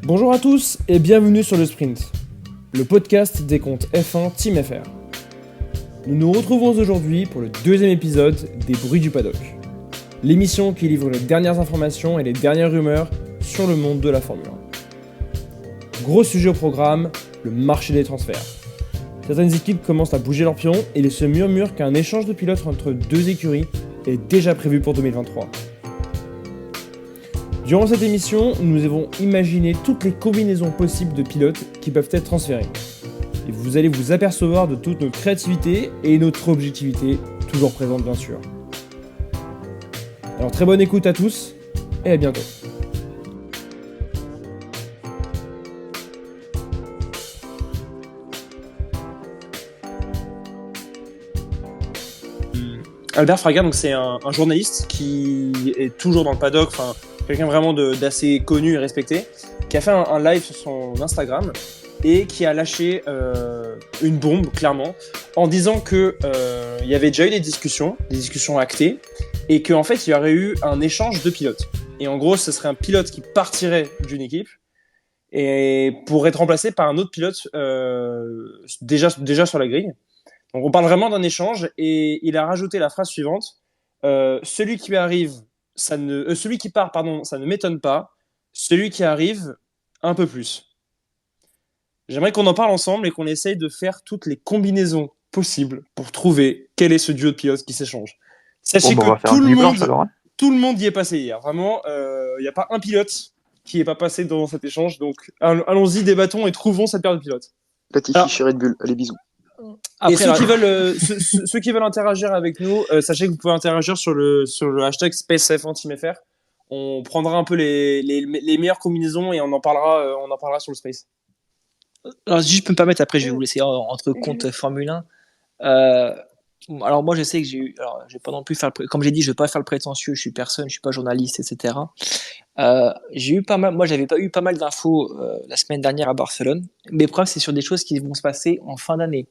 Bonjour à tous et bienvenue sur le Sprint, le podcast des comptes F1 Team FR. Nous nous retrouvons aujourd'hui pour le deuxième épisode des Bruits du Paddock, l'émission qui livre les dernières informations et les dernières rumeurs sur le monde de la Formule 1. Gros sujet au programme, le marché des transferts. Certaines équipes commencent à bouger leurs pions et il se murmure qu'un échange de pilotes entre deux écuries est déjà prévu pour 2023. Durant cette émission, nous avons imaginé toutes les combinaisons possibles de pilotes qui peuvent être transférés. Et vous allez vous apercevoir de toute notre créativité et notre objectivité, toujours présente bien sûr. Alors très bonne écoute à tous et à bientôt. Albert Fraga, donc c'est un journaliste qui est toujours dans le paddock, enfin quelqu'un vraiment d'assez connu et respecté, qui a fait un live sur son Instagram et qui a lâché une bombe clairement en disant que il y avait déjà eu des discussions actées et qu'en fait il y aurait eu un échange de pilotes. Et en gros, ce serait un pilote qui partirait d'une équipe et pour être remplacé par un autre pilote déjà sur la grille. Donc on parle vraiment d'un échange et il a rajouté la phrase suivante celui qui part, ça ne m'étonne pas. Celui qui arrive, un peu plus. J'aimerais qu'on en parle ensemble et qu'on essaye de faire toutes les combinaisons possibles pour trouver quel est ce duo de pilotes qui s'échange. Sachez que tout le monde y est passé hier. Vraiment, il n'y a pas un pilote qui n'est pas passé dans cet échange. Donc allons-y, débattons et trouvons cette paire de pilotes. Latifi chez Red Bull, allez bisous. Et ceux qui veulent interagir avec nous, sachez que vous pouvez interagir sur le hashtag SpaceF1TeamFR. On prendra un peu les meilleures combinaisons et on en parlera sur le Space. Alors si je peux me permettre, après je vais vous laisser entre comptes Formule 1. Alors moi je sais que j'ai pas non plus faire comme j'ai dit, je vais pas faire le prétentieux, je suis personne, je suis pas journaliste, etc. J'ai eu pas mal, moi j'avais pas eu pas mal d'infos la semaine dernière à Barcelone, mais le problème c'est sur des choses qui vont se passer en fin d'année.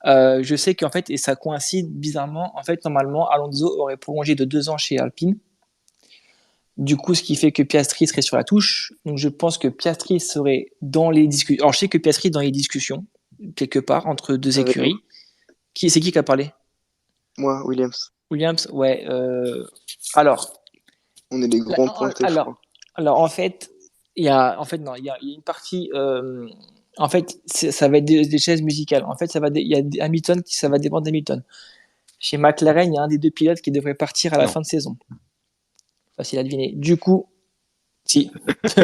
Je sais qu'en fait, et ça coïncide bizarrement, en fait normalement Alonso aurait prolongé de 2 ans chez Alpine. Du coup, ce qui fait que Piastri serait sur la touche. Donc, je pense que Piastri serait dans les discussions. Alors, je sais que Piastri est dans les discussions, quelque part, entre deux écuries. C'est qui a parlé ? Moi, Williams. Williams, ouais. Alors. On est des grands pointés, je crois. Alors, en fait, il y a une partie. En fait, ça va être des chaises musicales. En fait, il y a Hamilton ça va dépendre d'Hamilton. Chez McLaren, il y a un des deux pilotes qui devrait partir à la fin de saison. Facile à deviner. Du coup, si, je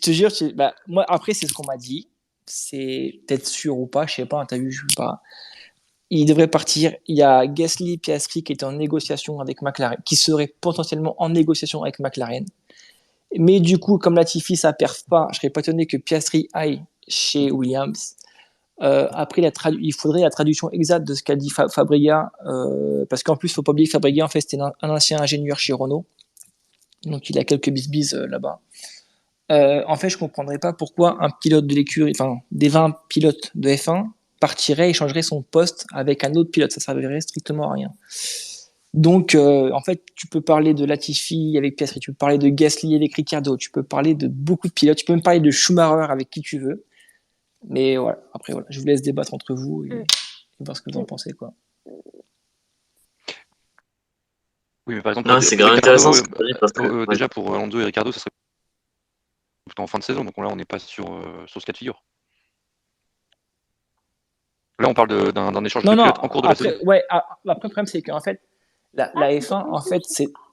te jure, moi après c'est ce qu'on m'a dit, c'est peut-être sûr ou pas, je sais pas, t'as vu, je sais pas. Il devrait partir. Il y a Gasly, Piastri qui est en négociation avec McLaren, qui serait potentiellement en négociation avec McLaren. Mais du coup, comme Latifi ça perf pas, je serais pas étonné que Piastri aille chez Williams. Après, il faudrait la traduction exacte de ce qu'a dit Fabriga, parce qu'en plus, il ne faut pas oublier que Fabriga, en fait, c'était un ancien ingénieur chez Renault, donc il a quelques bisbises là-bas. En fait, je ne comprendrais pas pourquoi un pilote de l'écurie, enfin, des 20 pilotes de F1 partirait et changerait son poste avec un autre pilote, ça ne servirait strictement à rien. Donc, en fait, tu peux parler de Latifi avec Piastri, tu peux parler de Gasly avec Ricciardo, tu peux parler de beaucoup de pilotes, tu peux même parler de Schumacher avec qui tu veux. Mais voilà, après, je vous laisse débattre entre vous et voir ce que vous en pensez, quoi. Oui, mais par exemple, c'est grave intéressant. Déjà, pour Alonso et Ricciardo, ça serait plutôt en fin de saison, donc là, on n'est pas sur ce cas de figure. Là, on parle d'un échange de pilotes en cours de la saison. Ouais, après, le problème, c'est qu'en fait, la F1, en fait,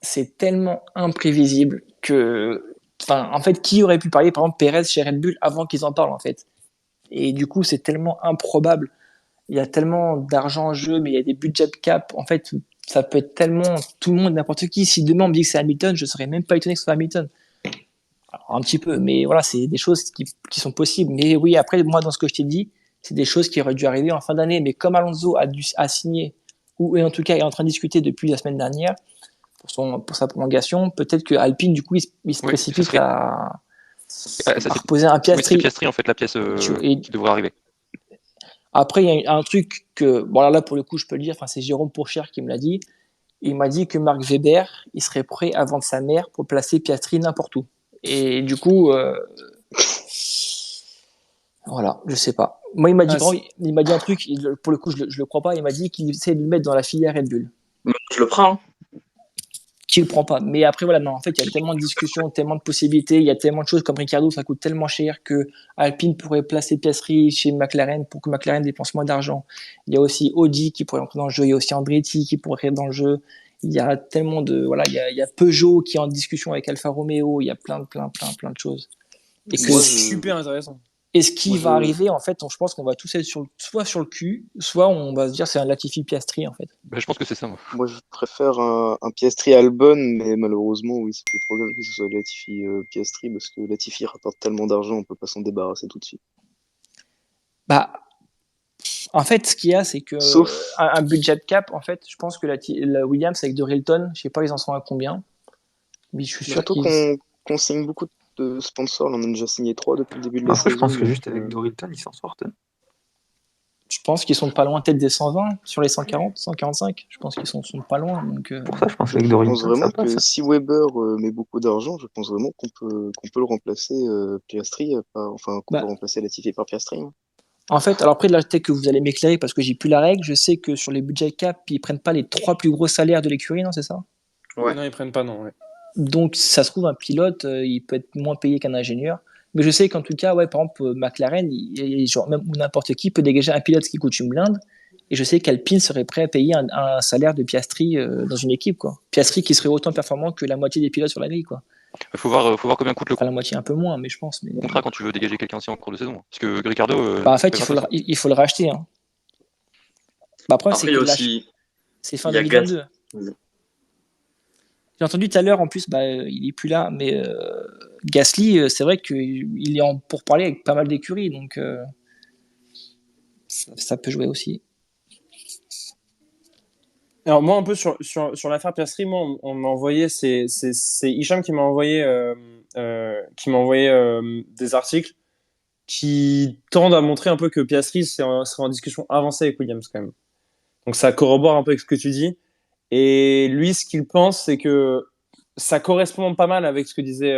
c'est tellement imprévisible que. Enfin, en fait, qui aurait pu parler, par exemple, Perez chez Red Bull avant qu'ils en parlent, en fait. Et du coup, c'est tellement improbable. Il y a tellement d'argent en jeu, mais il y a des budget cap. En fait, ça peut être tellement tout le monde, n'importe qui. Si demain on me dit que c'est Hamilton, je serais même pas étonné que ce soit Hamilton. Alors, un petit peu, mais voilà, c'est des choses qui sont possibles. Mais oui, après, moi, dans ce que je t'ai dit, c'est des choses qui auraient dû arriver en fin d'année. Mais comme Alonso a signé, ou en tout cas est en train de discuter depuis la semaine dernière pour sa prolongation, peut-être que Alpine, du coup, il se précipite à reposer un Piastri. Oui, c'est Piastri, en fait, la pièce qui devrait arriver. Après, il y a un truc que, bon, là, pour le coup, je peux le dire, c'est Jérôme Pourchère qui me l'a dit. Il m'a dit que Marc Webber, il serait prêt à vendre sa mère pour placer Piastri n'importe où. Et du coup, voilà, je sais pas. Moi, il m'a dit un truc, pour le coup, je le crois pas. Il m'a dit qu'il essaie de le mettre dans la filière Red Bull. Je le prends. Qui le prend pas. Mais après, voilà, non, en fait, il y a tellement de discussions, tellement de possibilités, il y a tellement de choses comme Ricardo, ça coûte tellement cher que Alpine pourrait placer Piastri chez McLaren pour que McLaren dépense moins d'argent. Il y a aussi Audi qui pourrait entrer dans le jeu, il y a aussi Andretti qui pourrait être dans le jeu. Il y a tellement de, voilà, il y a Peugeot qui est en discussion avec Alfa Romeo, il y a plein de choses. Et c'est super intéressant. Et ce qui va arriver, en fait, je pense qu'on va tous être soit sur le cul, soit on va se dire c'est un Latifi Piastri, en fait. Bah, je pense que c'est ça, moi. Moi, je préfère un Piastri Albon, mais malheureusement, oui, c'est plus probable que ce soit Latifi Piastri, parce que Latifi rapporte tellement d'argent, on peut pas s'en débarrasser tout de suite. Bah, en fait, ce qu'il y a, c'est que un budget cap, en fait, je pense que la Williams avec Dorilton, je sais pas, ils en sont à combien, mais je suis sûr qu'on signe beaucoup de sponsors, là, on a déjà signé 3 depuis le début de la saison. Je pense que juste avec Dorilton, ils s'en sortent. Je pense qu'ils sont pas loin peut-être des 120 sur les 140, 145. Je pense qu'ils sont pas loin. Donc, pour ça, je pense qu'avec Dorilton, je pense vraiment que si Weber met beaucoup d'argent, je pense vraiment qu'on peut le remplacer Piastri, qu'on peut remplacer Latifi par Piastri. Hein. En fait, alors après, peut-être que vous allez m'éclairer parce que j'ai plus la règle. Je sais que sur les budgets cap, ils prennent pas les 3 plus gros salaires de l'écurie, non, c'est ça? Ouais. Non, ils prennent pas, non. Ouais. Donc, ça se trouve, un pilote, il peut être moins payé qu'un ingénieur. Mais je sais qu'en tout cas, ouais, par exemple, McLaren, genre, même n'importe qui peut dégager un pilote qui coûte une blinde. Et je sais qu'Alpine serait prêt à payer un salaire de Piastri dans une équipe, quoi. Piastri qui serait autant performant que la moitié des pilotes sur la grille, quoi. Il faut voir combien coûte le la moitié, un peu moins, mais je pense. Mais... contrat quand tu veux dégager quelqu'un aussi en cours de saison. Parce que Ricardo. En fait, il faut le racheter. Hein. Après, c'est que aussi... c'est fin 2022. J'ai entendu tout à l'heure, en plus, il est plus là, mais Gasly, c'est vrai qu'il est en pourparlers avec pas mal d'écuries, donc ça peut jouer aussi. Alors moi, un peu sur l'affaire Piastri, moi, on m'a envoyé, c'est Hicham qui m'a envoyé des articles qui tendent à montrer un peu que Piastri serait en discussion avancée avec Williams quand même. Donc ça corrobore un peu avec ce que tu dis. Et lui, ce qu'il pense, c'est que ça correspond pas mal avec ce que disait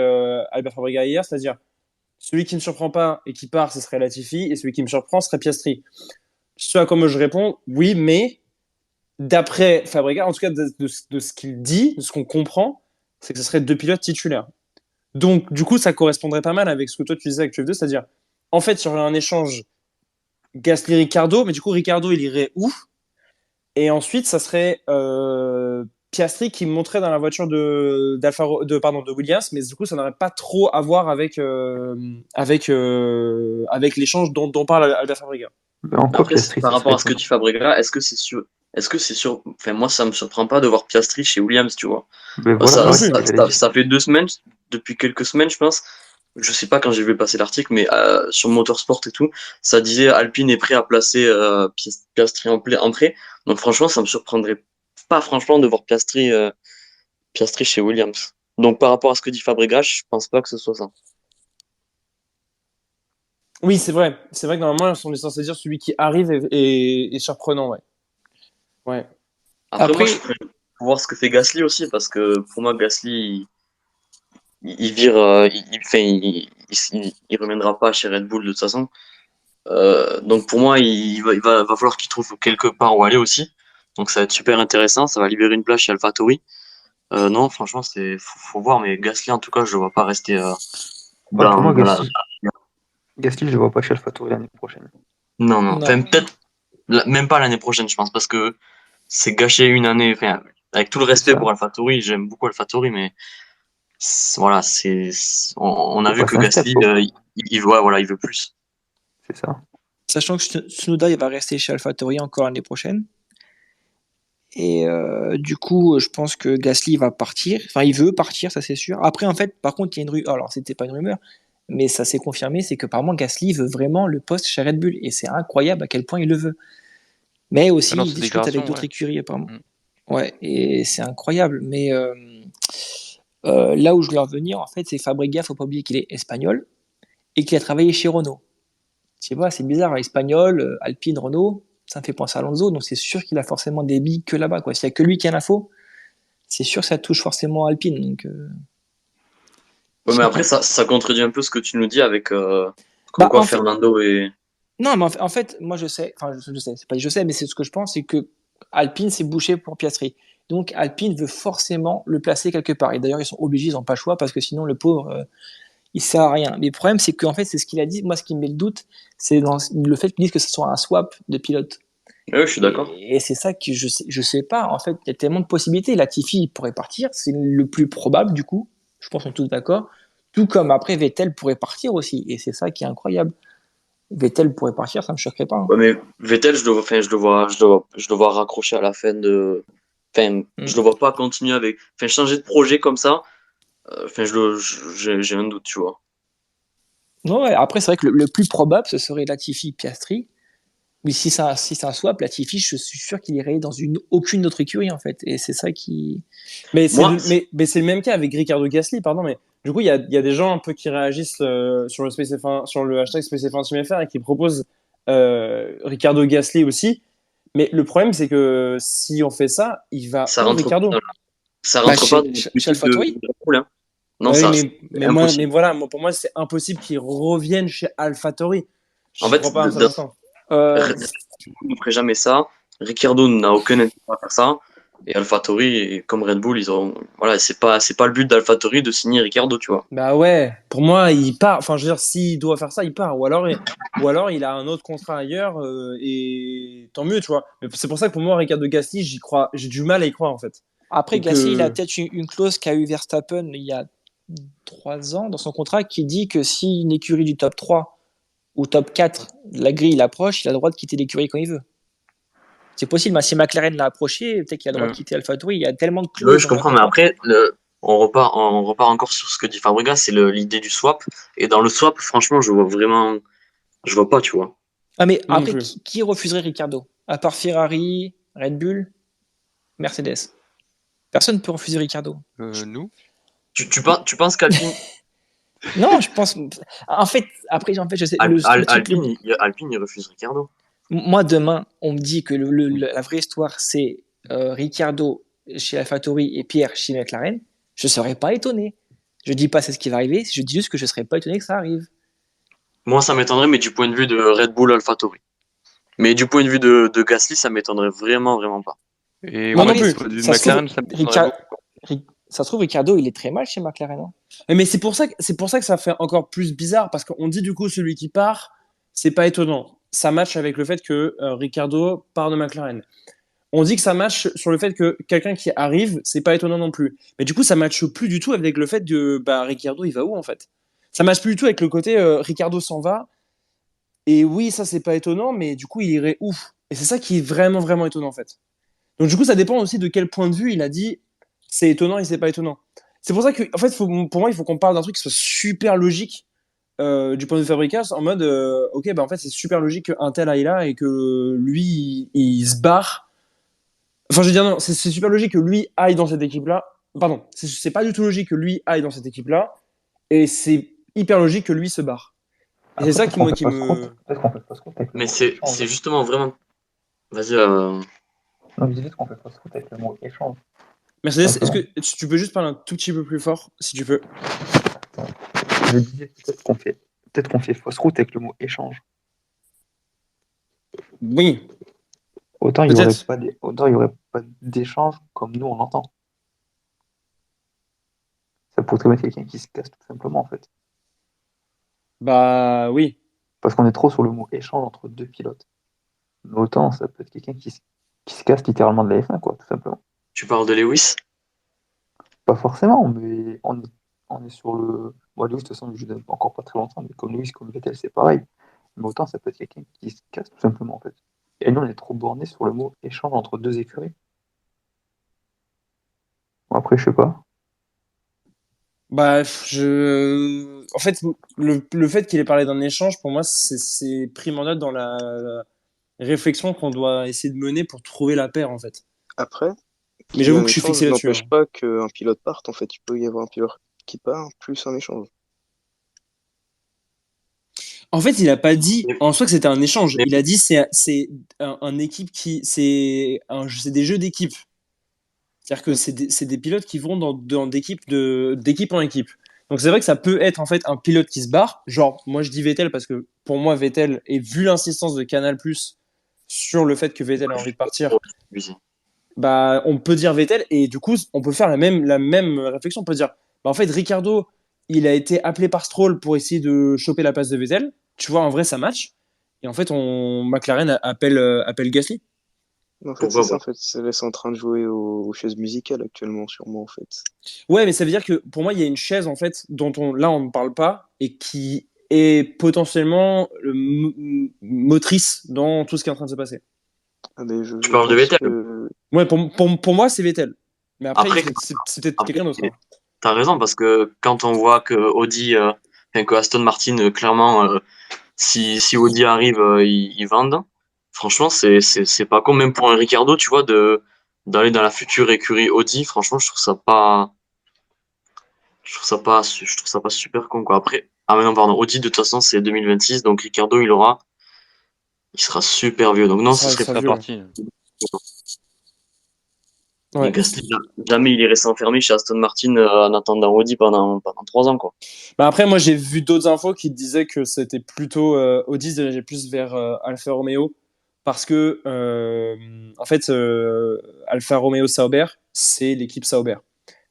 Albert Fabrega hier, c'est-à-dire celui qui ne surprend pas et qui part, ce serait Latifi, et celui qui me surprend serait Piastri. Ce à quoi moi je réponds, oui, mais d'après Fabrega, en tout cas de ce qu'il dit, de ce qu'on comprend, c'est que ce serait 2 pilotes titulaires. Donc, du coup, ça correspondrait pas mal avec ce que toi tu disais avec F2, c'est-à-dire, en fait, il y aurait un échange Gasly-Ricardo, mais du coup, Ricardo, il irait où? Et ensuite, ça serait Piastri qui monterait dans la voiture de Williams, mais du coup, ça n'aurait pas trop à voir avec l'échange dont parle Albert Fabrega. Après, par rapport à ce que dit Fabrega, est-ce que c'est sûr? Enfin, moi, ça me surprend pas de voir Piastri chez Williams, tu vois. Ça fait 2 semaines, depuis quelques semaines, je pense. Je sais pas quand j'ai vu passer l'article, mais sur Motorsport et tout, ça disait Alpine est prêt à placer Piastri en prêt. Donc franchement, ça me surprendrait pas franchement de voir Piastri chez Williams. Donc par rapport à ce que dit Fabrega, je pense pas que ce soit ça. Oui, c'est vrai. C'est vrai que normalement, on est censé dire celui qui arrive est surprenant, ouais. Ouais. Après moi, je pourrais voir ce que fait Gasly aussi, parce que pour moi, Gasly, il vire, il reviendra pas chez Red Bull de toute façon. Donc pour moi, il va falloir qu'il trouve quelque part où aller aussi. Donc ça va être super intéressant, ça va libérer une place chez AlphaTauri. Non, franchement, faut voir, mais Gasly en tout cas, je le vois pas rester. Pour moi, Gasly, je le vois pas chez AlphaTauri l'année prochaine. Non. Enfin, peut-être même pas l'année prochaine, je pense, parce que c'est gâcher une année. Enfin, avec tout le respect pour AlphaTauri, j'aime beaucoup AlphaTauri, mais voilà, on a vu que Gasly, il veut plus. C'est ça. Sachant que Tsunoda, il va rester chez AlphaTauri encore l'année prochaine. Et du coup, je pense que Gasly va partir. Enfin, il veut partir, ça c'est sûr. Après, en fait, par contre, il y a une rumeur. Alors, c'était pas une rumeur, mais ça s'est confirmé, c'est que apparemment Gasly veut vraiment le poste chez Red Bull. Et c'est incroyable à quel point il le veut. Mais aussi, il discute avec d'autres écuries, apparemment. Ouais, et c'est incroyable. Mais là où je veux en venir, en fait, c'est Fabrega, faut pas oublier qu'il est espagnol et qu'il a travaillé chez Renault. Je sais pas, c'est bizarre, espagnol, Alpine, Renault, ça me fait penser à Alonso, donc c'est sûr qu'il a forcément des billes que là-bas, quoi. S'il y a que lui qui a l'info, c'est sûr que ça touche forcément Alpine, donc Ouais, mais après, ça contredit un peu ce que tu nous dis avec comme Bah, quoi en fait, Fernando et. non, mais en fait, moi je sais, enfin je sais, c'est pas que je sais, mais c'est ce que je pense, c'est que Alpine s'est bouché pour Piastri. Donc Alpine veut forcément le placer quelque part. Et d'ailleurs, ils sont obligés, ils n'ont pas le choix parce que sinon le pauvre, il sert à rien. Mais le problème, c'est qu'en fait, c'est ce qu'il a dit. Moi, ce qui me met le doute, c'est dans le fait qu'il dise que ce soit un swap de pilote. Ouais, je suis d'accord. Et c'est ça que je sais pas. En fait, il y a tellement de possibilités. Latifi, il pourrait partir. C'est le plus probable, du coup. Je pense qu'on est tous d'accord. Tout comme après, Vettel pourrait partir aussi. Et c'est ça qui est incroyable. Vettel pourrait partir, ça me choquerait pas. Hein. Ouais, mais Vettel, je le vois raccrocher à la fin de. Enfin, je le vois pas continuer avec. Enfin, changer de projet comme ça. Enfin, j'ai un doute, tu vois. Non, ouais. Après, c'est vrai que le plus probable, ce serait Latifi Piastri. Mais si c'est un swap, Latifi, je suis sûr qu'il irait dans aucune autre écurie, en fait. Et c'est ça qui. Mais c'est Moi, le même cas avec Ricardo Gasly, pardon, mais du coup, il y a des gens un peu qui réagissent sur le hashtag SpaceF1TeamFR et qui proposent Ricardo Gasly aussi. Mais le problème, c'est que si on fait ça, il va ça où rentre, Ricardo? ça Bah, rentre pas dans le chez politique de AlphaTauri. Red Bull, hein. Non, Oui, ça, mais c'est impossible. voilà, pour moi, c'est impossible qu'il revienne chez AlphaTauri. En J'y fait, crois pas un seul instant. Euh, Red Bull ne ferait jamais ça. Ricardo n'a aucun intérêt à faire ça. Et AlphaTauri, comme Red Bull, ils ont. Voilà, c'est pas le but d'AlphaTauri de signer Ricardo, tu vois. Bah ouais, pour moi, il part. Enfin, je veux dire, s'il doit faire ça, il part. Ou alors il a un autre contrat ailleurs et tant mieux, tu vois. Mais c'est pour ça que pour moi, Ricardo Gasly, j'y crois. J'ai du mal à y croire en fait. Après, Et Gasly, il a que peut-être une clause qu'a eu Verstappen il y a 3 ans dans son contrat qui dit que si une écurie du top 3 ou top 4, la grille l'approche, il a le droit de quitter l'écurie quand il veut. C'est possible, mais si McLaren l'a approché, peut-être qu'il a le droit de quitter AlphaTauri. Il y a tellement de Oui, clauses je dans un comprends, mais contrat. après, on repart encore sur ce que dit Fabregas, c'est l'idée du swap. Et dans le swap, franchement, je vois pas, tu vois. Ah, mais moi non après, plus. qui refuserait Ricardo? À part Ferrari, Red Bull, Mercedes. Personne ne peut refuser Ricardo. Nous? Tu penses qu'Alpine, Non, je pense. En fait, après, je sais. Le truc, Alpine, il refuse Ricardo? moi, demain, on me dit que la vraie histoire, c'est Ricardo chez AlphaTauri et Pierre chez McLaren. Je ne serais pas étonné. Je dis pas c'est ce qui va arriver, je dis juste que je ne serais pas étonné que ça arrive. Moi, ça m'étonnerait, mais du point de vue de Red Bull, AlphaTauri. Mais du point de vue de Gasly, ça m'étonnerait vraiment, vraiment pas. Et Moi moi, non du plus. point de vue de Ça se trouve, McLaren, ça me donnerait beaucoup. ça se trouve, Ricardo, il est très mal chez McLaren. Hein. Mais c'est pour ça que ça fait encore plus bizarre parce qu'on dit du coup celui qui part, c'est pas étonnant. Ça match avec le fait que Ricardo part de McLaren. On dit que ça match sur le fait que quelqu'un qui arrive, c'est pas étonnant non plus. Mais du coup, ça matche plus du tout avec le fait de bah Ricardo, il va où en fait? Ça matche plus du tout avec le côté Ricardo s'en va. Et oui, ça c'est pas étonnant, mais du coup, il irait où? Et c'est ça qui est vraiment vraiment étonnant en fait. Donc du coup, ça dépend aussi de quel point de vue il a dit c'est étonnant et c'est pas étonnant. C'est pour ça que en fait, pour moi, il faut qu'on parle d'un truc qui soit super logique du point de vue Fabregas, en mode ok, bah en fait, c'est super logique qu'un tel aille là et que lui, il se barre. Enfin, je veux dire, non, c'est super logique que lui aille dans cette équipe-là. Pardon, c'est pas du tout logique que lui aille dans cette équipe-là. Et c'est hyper logique que lui se barre. Et c'est ça qui, moi, qui me. Peut-être qu'on fait pas scout avec le Mais mot c'est échange. justement vraiment. Vas-y, Non, je disais qu'on fait pas scout avec le mot échange. Mercedes, est-ce que tu peux juste parler un tout petit peu plus fort, si tu peux? Je disais peut-être qu'on fait fausse route avec le mot échange. Oui, Autant il y peut-être. aurait pas d'échange comme nous on l'entend. Ça pourrait très bien être quelqu'un qui se casse tout simplement en fait. Bah oui. Parce qu'on est trop sur le mot échange entre deux pilotes. Mais autant ça peut être quelqu'un qui se casse littéralement de la F1 quoi, tout simplement. tu parles de Lewis? Pas forcément, mais on est sur le. Bon, Lewis, de toute façon, il joue encore pas très longtemps, mais comme Lewis, comme Vettel, c'est pareil. Mais autant ça peut être quelqu'un qui se casse tout simplement en fait. Et nous on est trop borné sur le mot échange entre deux écuries. Bon, après, je sais pas. Bah, En fait, le fait qu'il ait parlé d'un échange, pour moi, c'est primordial dans la réflexion qu'on doit essayer de mener pour trouver la paire, en fait. Après, Mais qu'il y ait j'avoue un que je suis échange fixé là-dessus. n'empêche Hein. pas qu'un pilote parte. En fait, il peut y avoir un pilote qui part plus un échange. En fait, il a pas dit Mais- en soi que c'était un échange. mais- Il a dit c'est un équipe qui c'est des jeux d'équipe. C'est-à-dire que c'est des pilotes qui vont d'équipe en équipe. Donc c'est vrai que ça peut être en fait un pilote qui se barre. Genre, moi je dis Vettel parce que pour moi Vettel, et vu l'insistance de Canal+ sur le fait que Vettel a envie de partir, bah on peut dire Vettel et du coup on peut faire la même réflexion. On peut dire, bah en fait Ricardo, il a été appelé par Stroll pour essayer de choper la place de Vettel. Tu vois, en vrai ça match. Et en fait, McLaren appelle Gasly. En fait, c'est ça, en fait. Ça laisse en train de jouer aux chaises musicales actuellement, sûrement, en fait. Ouais, mais ça veut dire que pour moi, il y a une chaise, en fait, dont on ne parle pas et qui est potentiellement motrice dans tout ce qui est en train de se passer. Ah, mais Tu parles de Vettel Ouais, pour moi, c'est Vettel. Mais après c'est peut-être quelqu'un d'autre. Hein. T'as raison, parce que quand on voit que Audi, que Aston Martin, clairement, si Audi arrive, ils vendent. Franchement, c'est pas con, même pour un Ricardo, tu vois, d'aller dans la future écurie Audi. Franchement, je trouve ça pas super con, quoi. Après, mais non, pardon, Audi, de toute façon, c'est 2026, donc Ricardo, il sera super vieux. Donc non, ce serait pas parti. Ouais. Gasly, jamais il irait s'enfermer chez Aston Martin en attendant Audi pendant 3 ans, quoi. Bah après, moi, j'ai vu d'autres infos qui disaient que c'était plutôt Audi se dirigeait plus vers Alfa Romeo parce que en fait, Alfa Romeo Sauber, c'est l'équipe Sauber.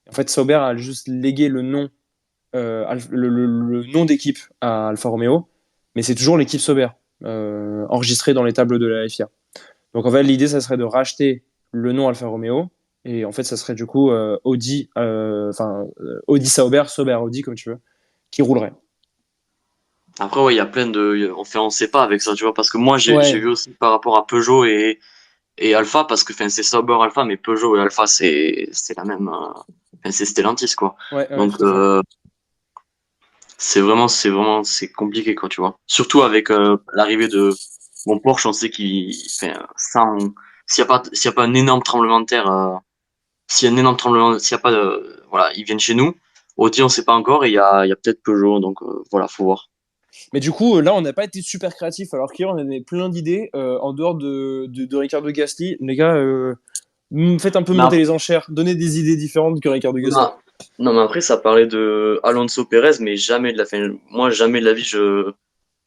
En fait, Sauber a juste légué le nom, le nom d'équipe à Alfa Romeo, mais c'est toujours l'équipe Sauber enregistrée dans les tables de la FIA. Donc en fait, l'idée, ça serait de racheter le nom Alfa Romeo, et en fait, ça serait du coup Audi, Audi Sauber, Sauber Audi, comme tu veux, qui roulerait. Après, ouais, il y a plein de. On sait pas avec ça, tu vois, parce que moi, j'ai vu aussi par rapport à Peugeot et Alpha, parce que c'est Sauber Alpha, mais Peugeot et Alpha, c'est la même. C'est Stellantis, quoi. Ouais, donc, c'est compliqué, quoi, tu vois. Surtout avec l'arrivée de. Bon, Porsche, on sait s'il n'y a pas un énorme tremblement de terre, s'il y a un énorme tremblement, s'il y a pas de. Voilà, ils viennent chez nous. Audi, on sait pas encore, et il y a peut-être Peugeot, donc voilà, faut voir. Mais du coup, là, on n'a pas été super créatif, alors qu'hier, on avait plein d'idées en dehors de Ricardo Gasly. Les gars, faites un peu monter les enchères, donnez des idées différentes que Ricardo Gasly. Non, mais après, ça parlait de Alonso Pérez, mais jamais de la fin. Moi, jamais de la vie, je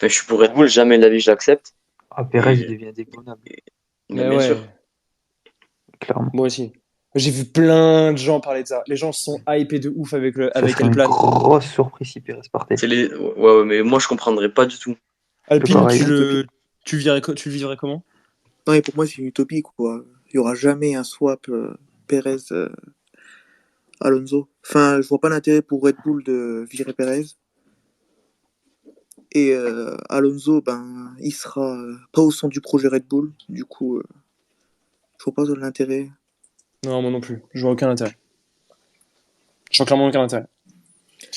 suis pour Red Bull, jamais de la vie, je l'accepte. Ah, Pérez, il devient indéboulonnable. Mais bien sûr. Clairement. Moi aussi. J'ai vu plein de gens parler de ça. Les gens sont hypés de ouf avec Alpine. Une grosse surprise si Pérez partait. Ouais, mais moi, je comprendrais pas du tout. Alpine, tu le vivrais comment? Non, et pour moi, c'est une utopie, quoi. Il n'y aura jamais un swap Pérez Alonso. Enfin, je vois pas l'intérêt pour Red Bull de virer Pérez. Et Alonso, ben, il sera pas au centre du projet Red Bull. Du coup, je vois pas l'intérêt. Non, moi non plus. Je vois aucun intérêt. Je vois clairement aucun intérêt.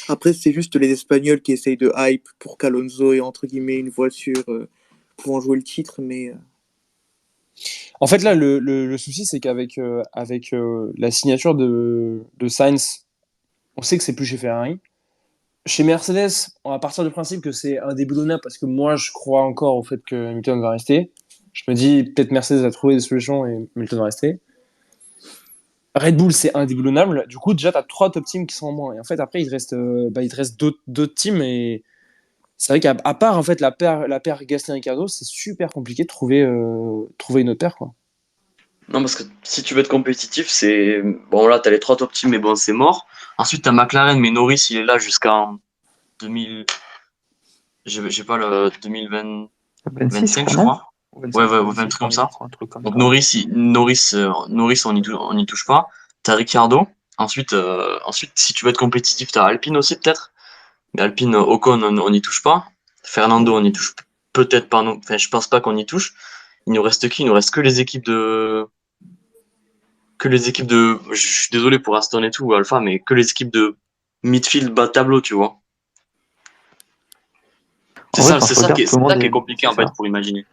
Après, c'est juste les Espagnols qui essayent de hype pour qu'Alonso ait entre guillemets une voiture pouvant jouer le titre, mais. En fait, là, le souci, c'est qu'avec la signature de Sainz, on sait que c'est plus chez Ferrari. Chez Mercedes, on va partir du principe que c'est indéboulonnable parce que moi, je crois encore au fait que Hamilton va rester. Je me dis, peut-être Mercedes a trouvé des solutions et Hamilton va rester. Red Bull, c'est indéboulonnable. Du coup, déjà, tu as 3 top teams qui sont en moins. Et en fait, après, il te reste d'autres teams. Et c'est vrai qu'à part en fait, la paire Gasly-Ricciardo, c'est super compliqué de trouver une autre paire, quoi. Non, parce que si tu veux être compétitif, c'est. Bon, là, t'as les 3 top teams, mais bon, c'est mort. Ensuite, t'as McLaren, mais Norris, il est là jusqu'en 2000. J'ai pas le 2025, je crois. Ouais, 20 comme ça. Donc Norris, on y touche pas. T'as Ricciardo. Ensuite, si tu veux être compétitif, t'as Alpine aussi, peut-être. Mais Alpine, Ocon, on y touche pas. Fernando, on y touche peut-être pas. Non. Enfin, je pense pas qu'on y touche. Il nous reste qui? Il nous reste que les équipes de. Je suis désolé pour Aston et tout, Alpha, mais que les équipes de midfield bas de tableau, tu vois. C'est ça qui est compliqué en fait pour imaginer.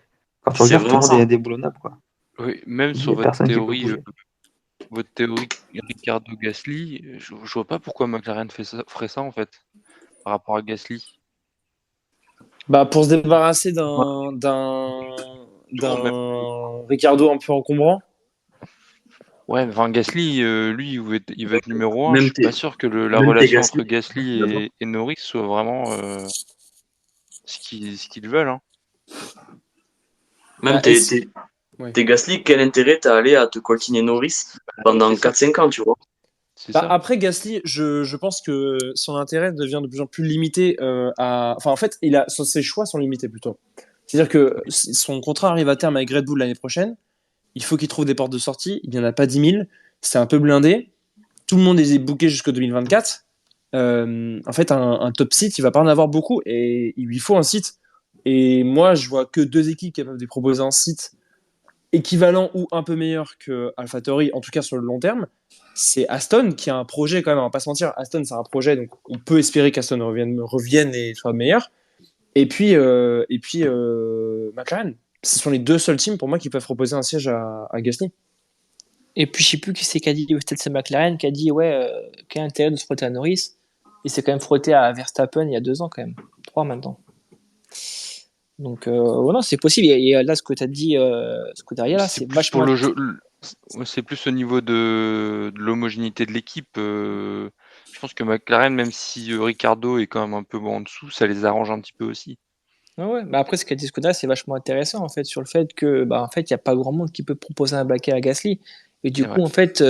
Quand tu regardes, tout le monde est indéboulonnable, quoi. Oui, même sur votre théorie Ricardo Gasly, je vois pas pourquoi McLaren ferait ça en fait par rapport à Gasly. Bah pour se débarrasser d'un Ricardo un peu encombrant. Ouais, enfin, Gasly, lui, il veut être numéro 1. Je Même suis tes, pas sûr que la même tes relation Gasly, entre Gasly d'accord. et Norris soit vraiment ce qu'ils veulent. Hein. Même Bah, ouais. tes Gasly, quel intérêt t'as allé à te coltiner Norris pendant C'est ça. 4-5 ans, tu vois? C'est Bah, ça. après, Gasly, je pense que son intérêt devient de plus en plus limité Enfin, en fait, ses choix sont limités plutôt. C'est-à-dire que son contrat arrive à terme avec Red Bull l'année prochaine. Il faut qu'il trouve des portes de sortie. Il n'y en a pas 10 000. C'est un peu blindé. Tout le monde est booké jusqu'au 2024. En fait, un top site, il va pas en avoir beaucoup et il lui faut un site. Et moi, je vois que 2 équipes capables de proposer un site équivalent ou un peu meilleur que AlphaTauri, en tout cas sur le long terme. C'est Aston qui a un projet quand même, on va pas se mentir. Aston, c'est un projet, donc on peut espérer qu'Aston revienne et soit meilleur. Et puis McLaren. Ce sont les 2 seuls teams pour moi qui peuvent proposer un siège à Gasly. Et puis, je sais plus qui c'est qui a dit, peut-être c'est McLaren qui a dit, ouais, quel intérêt de se frotter à Norris. Il s'est quand même frotté à Verstappen il y a 2 ans, quand même. 3 maintenant. Donc, voilà, c'est possible. Et là, ce que tu as dit, ce que derrière, là, C'est c'est plus vachement. pour le jeu. C'est plus au niveau de l'homogénéité de l'équipe. Je pense que McLaren, même si Ricardo est quand même un peu en dessous, ça les arrange un petit peu aussi. Ouais. Bah après, ce qu'a dit Skoda, c'est vachement intéressant, en fait, sur le fait que, bah, en fait, il n'y a pas grand monde qui peut proposer un baquet à Gasly. Et du C'est coup, vrai. en fait,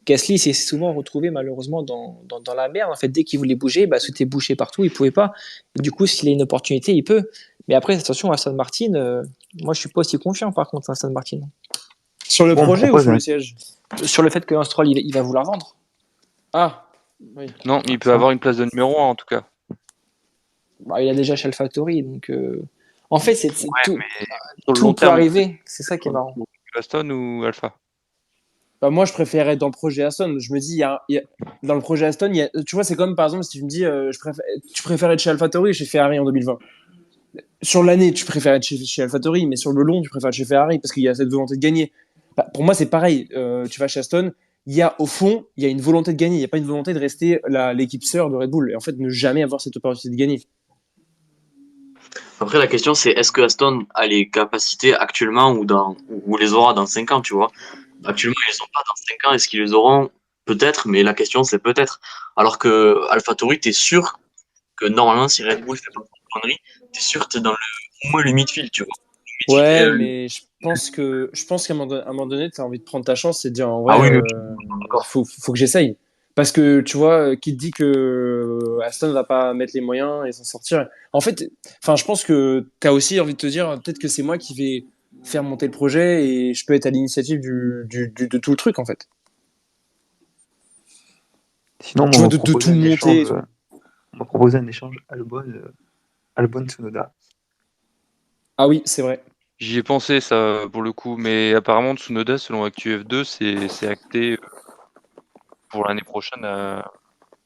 Gasly s'est souvent retrouvé malheureusement dans la merde. En fait, dès qu'il voulait bouger, bah, c'était bouché partout, il pouvait pas. Et du coup, s'il a une opportunité, il peut. Mais après, attention, Aston Martin, moi, je suis pas aussi confiant, par contre, Aston Martin. Sur le Bon, on me projet ou propose sur le un- siège? Sur le fait que Stroll, il va vouloir vendre. Ah, oui. Non, il peut ça. avoir une place de numéro 1 en tout cas. Bah, il a déjà chez AlphaTauri, donc. En fait, tout, Sur le tout long peut terme, arriver. C'est ça qui est marrant. Aston ou Alpha? Bah, moi, je préfère être dans le projet Aston. Je me dis, dans le projet Aston, tu vois, c'est comme par exemple si tu me dis, tu préfères être chez AlphaTauri ou chez Ferrari en 2020. Sur l'année, tu préfères être chez AlphaTauri, mais sur le long, tu préfères être chez Ferrari parce qu'il y a cette volonté de gagner. Bah, pour moi, c'est pareil. Tu vas chez Aston, au fond, il y a une volonté de gagner. Il n'y a pas une volonté de rester l'équipe sœur de Red Bull. Et en fait, ne jamais avoir cette opportunité de gagner. Après, la question, c'est est-ce que Aston a les capacités actuellement ou les aura dans 5 ans, tu vois? Actuellement, ils les ont pas dans 5 ans. Est-ce qu'ils les auront? Peut-être, mais la question, c'est peut-être. Alors que AlphaTauri, t'es sûr que normalement, si Red Bull fait pas de conneries, t'es sûr que t'es dans au moins le midfield, tu vois. Le midfield, Ouais, mais je pense qu'à un moment donné, tu as envie de prendre ta chance et de dire en ah vrai, oui, oui, d'accord. faut que j'essaye. Parce que tu vois, qui te dit que Aston va pas mettre les moyens et s'en sortir. En fait, enfin, je pense que tu as aussi envie de te dire peut-être que c'est moi qui vais faire monter le projet et je peux être à l'initiative de tout le truc en fait. Sinon, Tu vois, de tout monter. on m'a proposé un échange Albon-Tsunoda. Ah oui, c'est vrai. J'y ai pensé ça pour le coup, mais apparemment Tsunoda, selon ActuF2, c'est acté pour l'année prochaine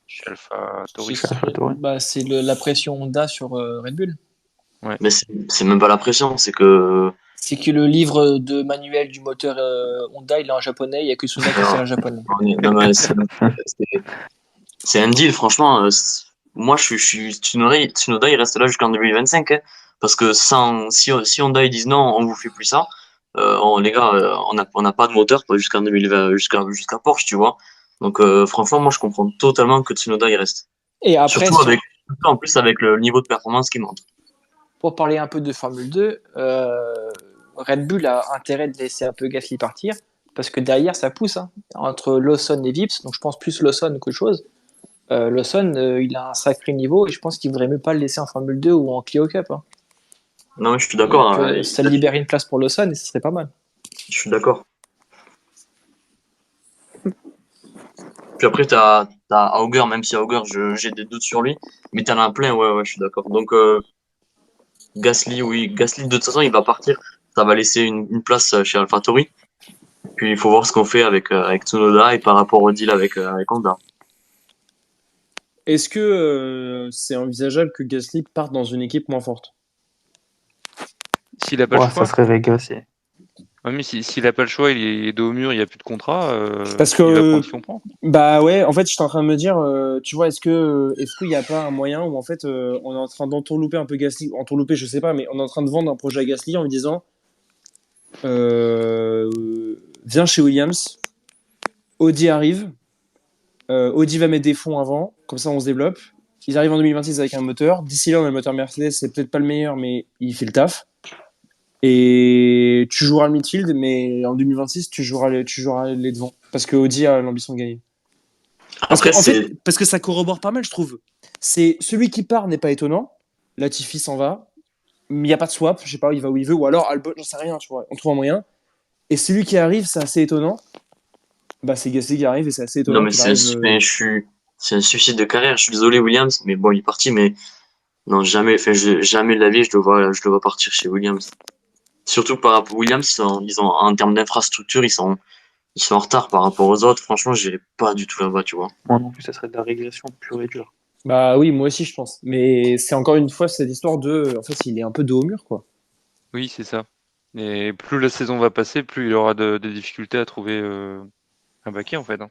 chez AlphaTauri. Bah, c'est la pression Honda sur Red Bull. Ouais. Mais c'est même pas la pression, c'est que C'est que le livre de manuel du moteur Honda, il est en japonais, il n'y a que Tsunoda qui sait en japonais. non, mais c'est un deal, franchement. Moi, je suis Tsunoda, il reste là jusqu'en 2025, hein, parce que si Honda ils disent non, on vous fait plus ça, les gars, on n'a pas de moteur jusqu'en 2020, jusqu'à Porsche, tu vois. Donc, franchement, moi, je comprends totalement que Tsunoda il reste. Et après, Surtout en plus avec le niveau de performance qui monte. pour parler un peu de Formule 2, Red Bull a intérêt de laisser un peu Gasly partir, parce que derrière, ça pousse, hein, entre Lawson et Vips, donc je pense plus Lawson qu'autre chose. Lawson, il a un sacré niveau, et je pense qu'il ne voudrait même pas le laisser en Formule 2 ou en Clio Cup. Hein. Non, mais je suis d'accord. Donc, ça libère une place pour Lawson, et ce serait pas mal. Je suis d'accord. Puis après, t'as Auger, même si Auger, j'ai des doutes sur lui, mais t'en as plein, ouais, je suis d'accord. Donc, Gasly, oui, Gasly, de toute façon, il va partir. Ça va laisser une place chez AlphaTauri. Puis, il faut voir ce qu'on fait avec Tsunoda et par rapport au deal avec Honda. Est-ce que c'est envisageable que Gasly parte dans une équipe moins forte? S'il a pas le choix. Ça serait régressé. Ouais, mais s'il a pas le choix, il est dos au mur, il n'y a plus de contrat. Parce il va que prendre ce qu'on prend. bah ouais, en fait, j'étais en train de me dire, tu vois, est-ce qu'il n'y a pas un moyen où en fait on est en train d'entourlouper un peu Gasly, entourlouper, je sais pas, mais on est en train de vendre un projet à Gasly en lui disant viens chez Williams, Audi arrive. Audi va mettre des fonds avant, comme ça on se développe. Ils arrivent en 2026 avec un moteur. D'ici là, le moteur Mercedes, c'est peut-être pas le meilleur, mais il fait le taf. Et tu joueras le midfield, mais en 2026, tu joueras les devants. Parce que Audi a l'ambition de gagner. Parce que ça corrobore pas mal, je trouve. C'est celui qui part n'est pas étonnant. Latifi s'en va. Il n'y a pas de swap, je sais pas, il va où il veut. Ou alors Albon, j'en sais rien, tu vois. On trouve un moyen. Et celui qui arrive, c'est assez étonnant. Bah, c'est Gasly qui arrive et c'est assez étonnant. Non, mais c'est un suicide de carrière. Je suis désolé, Williams, mais bon, il est parti, mais non, jamais de la vie, je le vois partir chez Williams. Surtout par rapport à Williams, en termes d'infrastructure, ils sont en retard par rapport aux autres. Franchement, j'irai pas du tout là-bas, tu vois. Moi non plus, ça serait de la régression pure et dure. Bah oui, moi aussi, je pense. Mais c'est encore une fois cette histoire de. En fait, il est un peu dos au mur, quoi. Oui, c'est ça. Et plus la saison va passer, plus il aura de difficultés à trouver un baquet, en fait. Hein.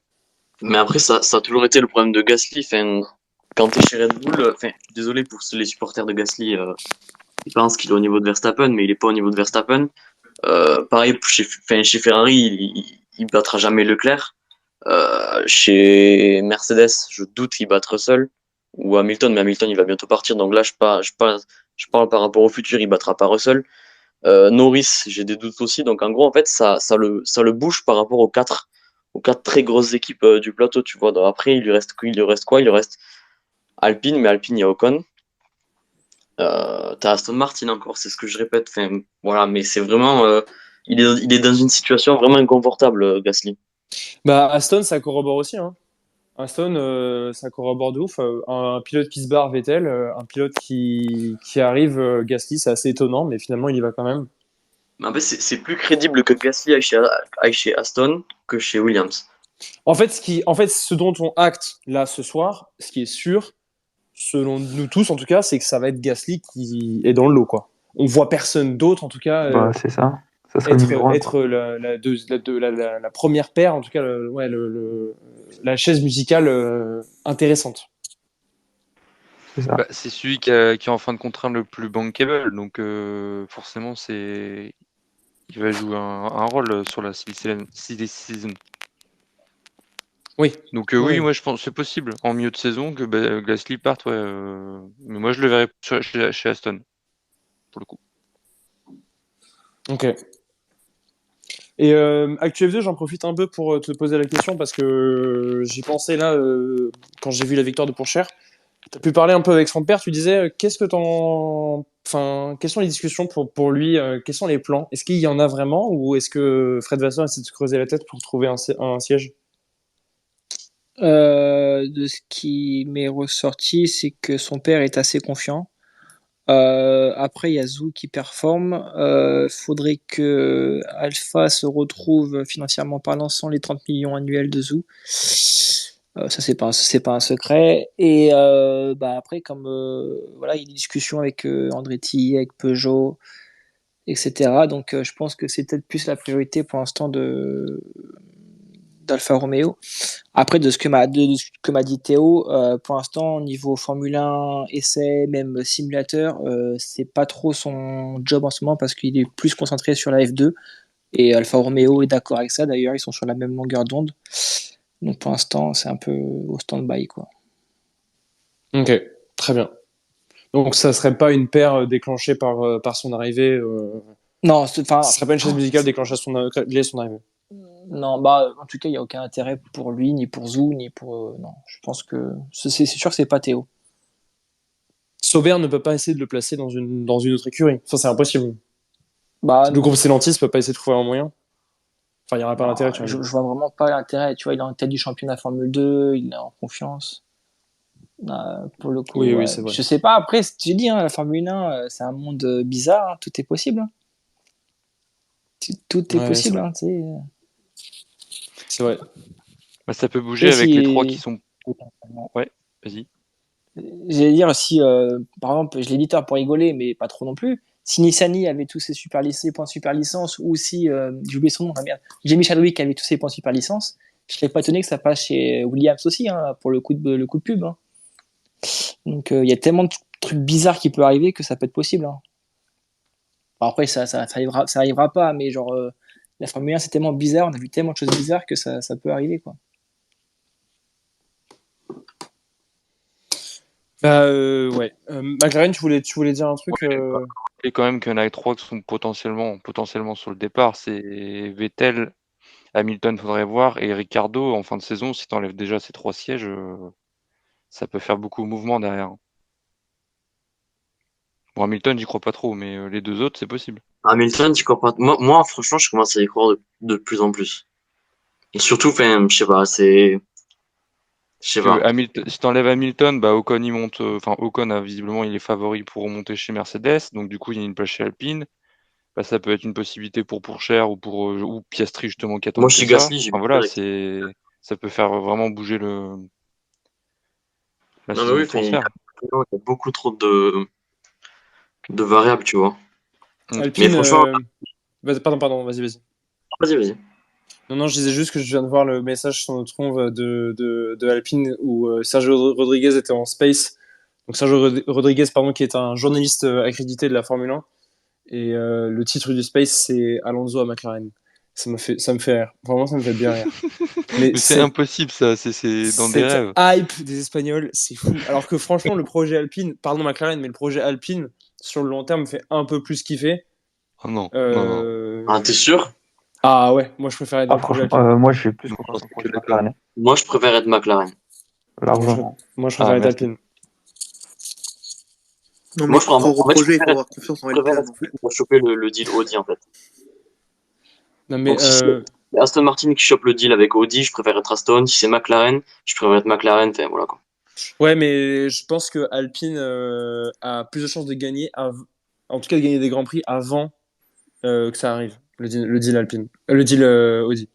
Mais après, ça a toujours été le problème de Gasly. Enfin, quand t'es chez Red Bull, désolé pour les supporters de Gasly, ils pensent qu'il est au niveau de Verstappen, mais il est pas au niveau de Verstappen. Pareil, chez Ferrari, il battra jamais Leclerc. Chez Mercedes, je doute qu'il batte Russell ou Hamilton, mais Hamilton il va bientôt partir, donc là je parle par rapport au futur, il battra pas Russell. Norris, j'ai des doutes aussi, donc en gros en fait ça le bouge par rapport aux quatre très grosses équipes du plateau, tu vois. Donc, après il lui reste quoi? Il lui reste Alpine, mais Alpine il y a Ocon. T'as Aston Martin encore, c'est ce que je répète. Enfin, voilà, mais c'est vraiment il est dans une situation vraiment inconfortable, Gasly. Bah, Aston, ça corrobore aussi, hein. Aston, ça corrobore de ouf. Un pilote qui se barre, Vettel, un pilote qui arrive, Gasly, c'est assez étonnant, mais finalement, il y va quand même. Mais en fait, c'est plus crédible que Gasly aille chez Aston que chez Williams. En fait, ce dont on acte là ce soir, ce qui est sûr, selon nous tous en tout cas, c'est que ça va être Gasly qui est dans le lot, quoi. On voit personne d'autre, en tout cas, Bah, c'est ça. Ça serait numéro un, être la première paire, en tout cas, la chaise musicale intéressante. C'est ça. Bah, c'est celui qui est en fin de contrat le plus bankable, donc forcément il va jouer un rôle sur la silly season. Oui. Donc oui, moi je pense que c'est possible en milieu de saison que Gasly parte, ouais. Mais moi je le verrais chez Aston pour le coup. Ok. Et Actu F2, j'en profite un peu pour te poser la question parce que j'y pensais là quand j'ai vu la victoire de Pourchère. Tu as pu parler un peu avec son père, tu disais quelles sont les discussions pour lui, quels sont les plans? Est-ce qu'il y en a vraiment ou est-ce que Fred Vasseur essaie de se creuser la tête pour trouver un siège? De ce qui m'est ressorti, c'est que son père est assez confiant. Après, il y a Zhou qui performe. Faudrait que Alpha se retrouve financièrement parlant sans les 30 millions annuels de Zhou. Ça, c'est pas un secret. Et après, comme voilà, il y a des discussions avec Andretti, avec Peugeot, etc. Donc, je pense que c'est peut-être plus la priorité pour l'instant d'Alfa Romeo. Après, de ce que m'a dit Théo, pour l'instant, niveau Formule 1, essai, même simulateur, c'est pas trop son job en ce moment parce qu'il est plus concentré sur la F2. Et Alfa Romeo est d'accord avec ça. D'ailleurs, ils sont sur la même longueur d'onde. Donc pour l'instant, c'est un peu au stand-by, quoi. Ok, très bien. Donc ça serait pas une paire déclenchée par son arrivée. Non, ce serait pas une chaise musicale déclenchée liée à son arrivée. Non, bah en tout cas, il y a aucun intérêt pour lui, ni pour Zhou, ni pour. Non, je pense que c'est sûr que c'est pas Théo. Sauber ne peut pas essayer de le placer dans une autre écurie. Enfin, c'est impossible. Bah, le groupe Stellantis peut pas essayer de trouver un moyen. Enfin, il n'y aura pas l'intérêt. Je vois vraiment pas l'intérêt. Tu vois, il est en tête du championnat Formule 2, il est en confiance. Pour le coup, oui, c'est vrai. Je sais pas. Après, tu dis, la Formule 1, c'est un monde bizarre. Hein, tout est possible. Hein. Tout est possible. Hein, c'est vrai. Bah, ça peut bouger avec les trois qui sont. Ouais, vas-y. J'allais dire, si, par exemple, je l'ai dit tard pour rigoler, mais pas trop non plus. Si Nissany avait tous ses points super licence, ou si, j'ai oublié son nom, Jamie Chadwick avait tous ses points super licence, je serais pas étonné que ça passe chez Williams aussi, hein, pour le coup de pub. Hein. Donc, il y a tellement de trucs bizarres qui peuvent arriver que ça peut être possible. Hein. Bon, après, ça arrivera pas, mais genre, la Formule 1 c'est tellement bizarre, on a vu tellement de choses bizarres que ça peut arriver, quoi. Ouais. McLaren, tu voulais dire un truc Et quand même qu'il y en a 3 qui sont potentiellement sur le départ. C'est Vettel, Hamilton, faudrait voir, et Ricardo en fin de saison. Si tu enlèves déjà ces 3 sièges, ça peut faire beaucoup de mouvements derrière. Bon, Hamilton, j'y crois pas trop, mais les 2 autres, c'est possible. Hamilton, tu crois pas? Moi, franchement, je commence à y croire de plus en plus. Et surtout, enfin, je sais pas, Je sais pas. Si t'enlèves Hamilton, bah Ocon il monte. Enfin, Ocon visiblement il est favori pour remonter chez Mercedes, donc du coup il y a une place chez Alpine. Bah, ça peut être une possibilité pour Pourchère ou Piastri justement qui attend Moi, que chez ça. Gasly, j'ai Enfin, vu voilà, direct. ça peut faire vraiment bouger la Non, mais saison oui, de enfin, il y transfert. a beaucoup trop de variables, tu vois. Mais Alpine. franchement, Pardon, vas-y. vas-y. Non, je disais juste que je viens de voir le message sur notre conve de Alpine où Sergio Rodriguez était en space. Donc Sergio Rodriguez, pardon, qui est un journaliste accrédité de la Formule 1. Et le titre du space, c'est Alonso à McLaren. Ça me fait rire. Vraiment, ça me fait bien rire. Mais Mais c'est impossible ça, c'est dans des cette rêves. hype des Espagnols, c'est fou. Alors que franchement, le projet Alpine, pardon McLaren, mais le projet Alpine, sur le long terme, me fait un peu plus kiffer. Oh non. Ah, t'es sûr? Ah ouais, moi je préfère être dans le projet Alpine. Moi, j'ai plus Non, je confiance pense en que projet t'es d'accord. McLaren. Moi, je préfère être McLaren. Largement. Moi je préfère être merci. Alpine. Non, mais Moi, je pour croire au en fait, projet, il faut avoir confiance en je préfère Alpine, être en fait. pour choper le deal Audi, en fait. Non mais Donc, si c'est Aston Martin qui chope le deal avec Audi, je préfère être Aston. Si c'est McLaren, je préfère être McLaren. Enfin, voilà, quoi. ouais, mais je pense que Alpine a plus de chances de gagner, en tout cas de gagner des grands prix avant que ça arrive, le deal Alpine, le deal Audi.